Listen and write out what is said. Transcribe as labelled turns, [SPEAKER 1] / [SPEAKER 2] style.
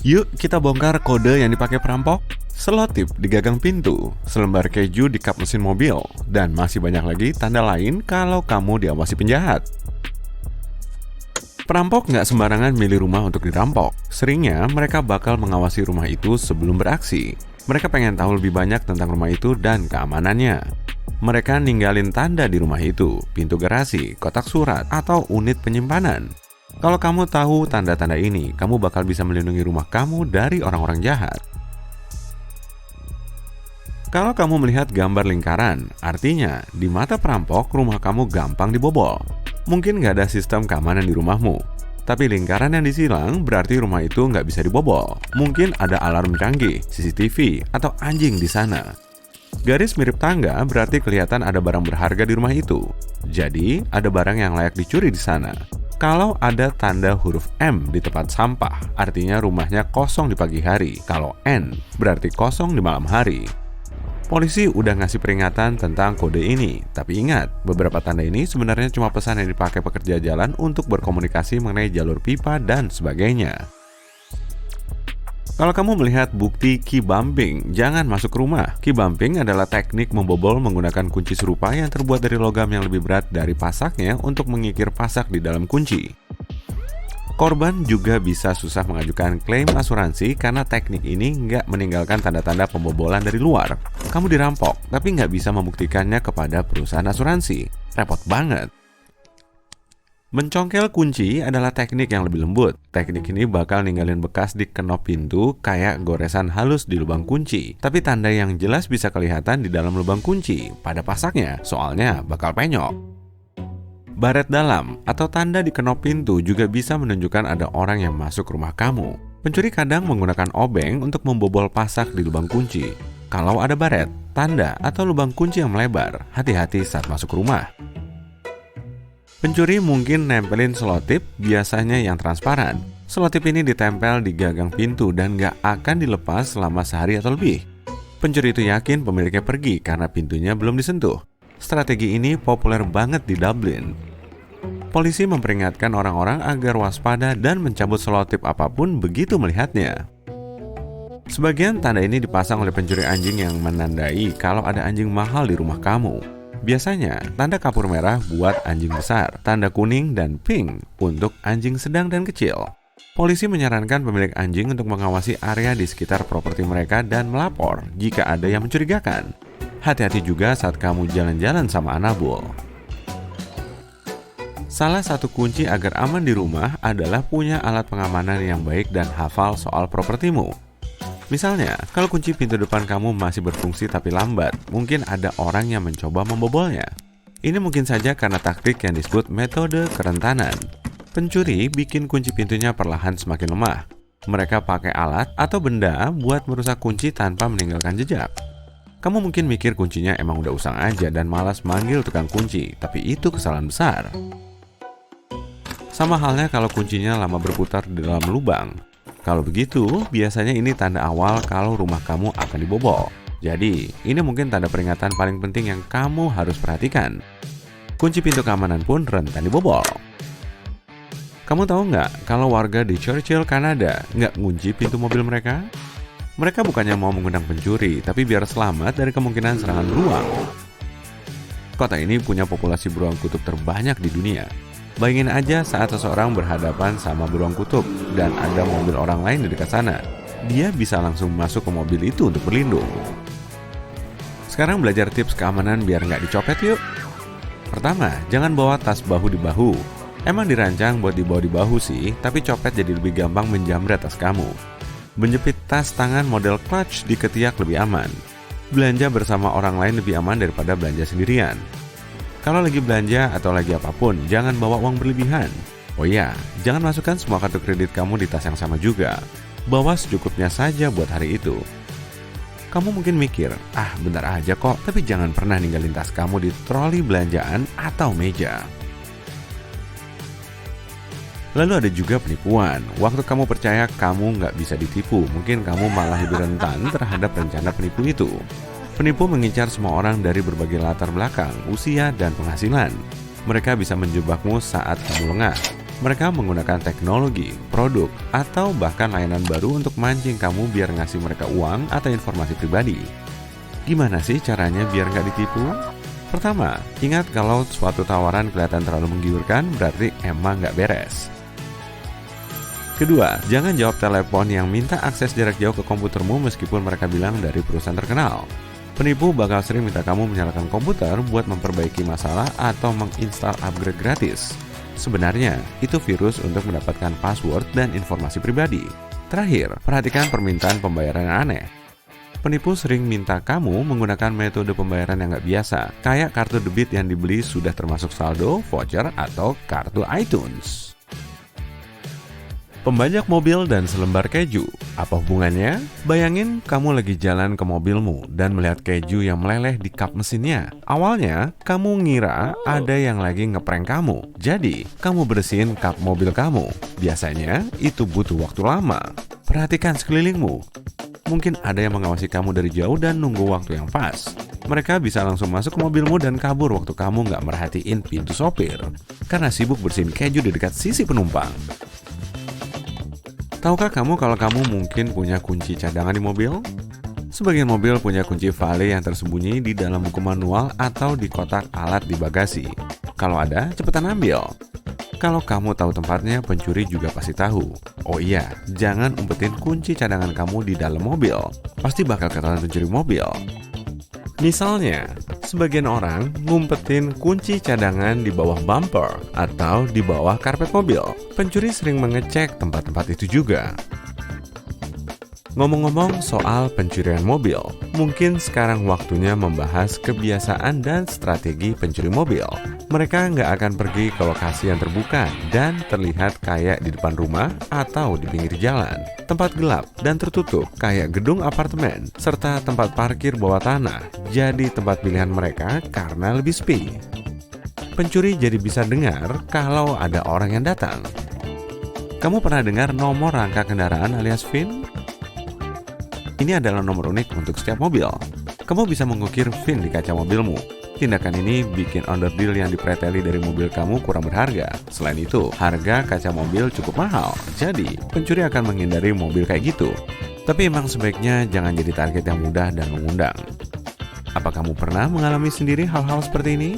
[SPEAKER 1] Yuk kita bongkar kode yang dipakai perampok. Selotip di gagang pintu, selembar keju di kap mesin mobil, dan masih banyak lagi tanda lain kalau kamu diawasi penjahat. Perampok nggak sembarangan milih rumah untuk dirampok. Seringnya mereka bakal mengawasi rumah itu sebelum beraksi. Mereka pengen tahu lebih banyak tentang rumah itu dan keamanannya. Mereka ninggalin tanda di rumah itu, pintu garasi, kotak surat, atau unit penyimpanan. Kalau kamu tahu tanda-tanda ini, kamu bakal bisa melindungi rumah kamu dari orang-orang jahat. Kalau kamu melihat gambar lingkaran, artinya di mata perampok rumah kamu gampang dibobol. Mungkin nggak ada sistem keamanan di rumahmu, tapi lingkaran yang disilang berarti rumah itu nggak bisa dibobol. Mungkin ada alarm canggih, CCTV, atau anjing di sana. Garis mirip tangga berarti kelihatan ada barang berharga di rumah itu. Jadi, ada barang yang layak dicuri di sana. Kalau ada tanda huruf M di tempat sampah, artinya rumahnya kosong di pagi hari. Kalau N, berarti kosong di malam hari. Polisi udah ngasih peringatan tentang kode ini, tapi ingat, beberapa tanda ini sebenarnya cuma pesan yang dipakai pekerja jalan untuk berkomunikasi mengenai jalur pipa dan sebagainya. Kalau kamu melihat bukti key bumping, jangan masuk rumah. Key bumping adalah teknik membobol menggunakan kunci serupa yang terbuat dari logam yang lebih berat dari pasaknya untuk mengikir pasak di dalam kunci. Korban juga bisa susah mengajukan klaim asuransi karena teknik ini nggak meninggalkan tanda-tanda pembobolan dari luar. Kamu dirampok, tapi nggak bisa membuktikannya kepada perusahaan asuransi. Repot banget. Mencongkel kunci adalah teknik yang lebih lembut. Teknik ini bakal ninggalin bekas di kenop pintu kayak goresan halus di lubang kunci. Tapi tanda yang jelas bisa kelihatan di dalam lubang kunci pada pasaknya, soalnya bakal penyok. Baret dalam atau tanda di kenop pintu juga bisa menunjukkan ada orang yang masuk rumah kamu. Pencuri kadang menggunakan obeng untuk membobol pasak di lubang kunci. Kalau ada baret, tanda, atau lubang kunci yang melebar, hati-hati saat masuk rumah. Pencuri mungkin nempelin selotip, biasanya yang transparan. Selotip ini ditempel di gagang pintu dan nggak akan dilepas selama sehari atau lebih. Pencuri itu yakin pemiliknya pergi karena pintunya belum disentuh. Strategi ini populer banget di Dublin. Polisi memperingatkan orang-orang agar waspada dan mencabut selotip apapun begitu melihatnya. Sebagian tanda ini dipasang oleh pencuri anjing yang menandai kalau ada anjing mahal di rumah kamu. Biasanya, tanda kapur merah buat anjing besar, tanda kuning dan pink untuk anjing sedang dan kecil. Polisi menyarankan pemilik anjing untuk mengawasi area di sekitar properti mereka dan melapor jika ada yang mencurigakan. Hati-hati juga saat kamu jalan-jalan sama Anabul. Salah satu kunci agar aman di rumah adalah punya alat pengamanan yang baik dan hafal soal propertimu. Misalnya, kalau kunci pintu depan kamu masih berfungsi tapi lambat, mungkin ada orang yang mencoba membobolnya. Ini mungkin saja karena taktik yang disebut metode kerentanan. Pencuri bikin kunci pintunya perlahan semakin lemah. Mereka pakai alat atau benda buat merusak kunci tanpa meninggalkan jejak. Kamu mungkin mikir kuncinya emang udah usang aja dan malas manggil tukang kunci, tapi itu kesalahan besar. Sama halnya kalau kuncinya lama berputar di dalam lubang. Kalau begitu, biasanya ini tanda awal kalau rumah kamu akan dibobol. Jadi, ini mungkin tanda peringatan paling penting yang kamu harus perhatikan. Kunci pintu keamanan pun rentan dibobol. Kamu tahu nggak kalau warga di Churchill, Kanada nggak ngunci pintu mobil mereka? Mereka bukannya mau mengundang pencuri, tapi biar selamat dari kemungkinan serangan beruang. Kota ini punya populasi beruang kutub terbanyak di dunia. Bayangin aja saat seseorang berhadapan sama beruang kutub dan ada mobil orang lain di dekat sana. Dia bisa langsung masuk ke mobil itu untuk berlindung. Sekarang belajar tips keamanan biar nggak dicopet yuk. Pertama, jangan bawa tas bahu di bahu. Emang dirancang buat dibawa di bahu sih, tapi copet jadi lebih gampang menjamret tas kamu. Menjepit tas tangan model clutch di ketiak lebih aman. Belanja bersama orang lain lebih aman daripada belanja sendirian. Kalau lagi belanja atau lagi apapun, jangan bawa uang berlebihan. Oh iya, jangan masukkan semua kartu kredit kamu di tas yang sama juga. Bawa secukupnya saja buat hari itu. Kamu mungkin mikir, bentar aja kok, tapi jangan pernah ninggalin tas kamu di troli belanjaan atau meja. Lalu ada juga penipuan. Waktu kamu percaya kamu nggak bisa ditipu, mungkin kamu malah lebih rentan terhadap rencana penipu itu. Penipu mengincar semua orang dari berbagai latar belakang, usia, dan penghasilan. Mereka bisa menjebakmu saat kamu lengah. Mereka menggunakan teknologi, produk, atau bahkan layanan baru untuk mancing kamu biar ngasih mereka uang atau informasi pribadi. Gimana sih caranya biar nggak ditipu? Pertama, ingat kalau suatu tawaran kelihatan terlalu menggiurkan, berarti emang nggak beres. Kedua, jangan jawab telepon yang minta akses jarak jauh ke komputermu meskipun mereka bilang dari perusahaan terkenal. Penipu bakal sering minta kamu menyalakan komputer buat memperbaiki masalah atau menginstal upgrade gratis. Sebenarnya, itu virus untuk mendapatkan password dan informasi pribadi. Terakhir, perhatikan permintaan pembayaran yang aneh. Penipu sering minta kamu menggunakan metode pembayaran yang nggak biasa, kayak kartu debit yang dibeli sudah termasuk saldo, voucher, atau kartu iTunes. Pembajak mobil dan selembar keju, apa hubungannya? Bayangin kamu lagi jalan ke mobilmu dan melihat keju yang meleleh di kap mesinnya. Awalnya, kamu ngira ada yang lagi ngeprank kamu. Jadi, kamu bersihin kap mobil kamu. Biasanya, itu butuh waktu lama. Perhatikan sekelilingmu. Mungkin ada yang mengawasi kamu dari jauh dan nunggu waktu yang pas. Mereka bisa langsung masuk ke mobilmu dan kabur waktu kamu nggak merhatiin pintu sopir, karena sibuk bersihin keju di dekat sisi penumpang. Tahukah kamu kalau kamu mungkin punya kunci cadangan di mobil? Sebagian mobil punya kunci vale yang tersembunyi di dalam buku manual atau di kotak alat di bagasi. Kalau ada, cepetan ambil. Kalau kamu tahu tempatnya, pencuri juga pasti tahu. Oh iya, jangan umpetin kunci cadangan kamu di dalam mobil. Pasti bakal ketahuan pencuri mobil. Misalnya, sebagian orang ngumpetin kunci cadangan di bawah bumper atau di bawah karpet mobil. Pencuri sering mengecek tempat-tempat itu juga. Ngomong-ngomong soal pencurian mobil, mungkin sekarang waktunya membahas kebiasaan dan strategi pencuri mobil. Mereka nggak akan pergi ke lokasi yang terbuka dan terlihat kayak di depan rumah atau di pinggir jalan. Tempat gelap dan tertutup kayak gedung apartemen, serta tempat parkir bawah tanah jadi tempat pilihan mereka karena lebih sepi. Pencuri jadi bisa dengar kalau ada orang yang datang. Kamu pernah dengar nomor rangka kendaraan alias VIN? Ini adalah nomor unik untuk setiap mobil. Kamu bisa mengukir VIN di kaca mobilmu. Tindakan ini bikin onderdil yang dipreteli dari mobil kamu kurang berharga. Selain itu, harga kaca mobil cukup mahal. Jadi, pencuri akan menghindari mobil kayak gitu. Tapi emang sebaiknya jangan jadi target yang mudah dan mengundang. Apa kamu pernah mengalami sendiri hal-hal seperti ini?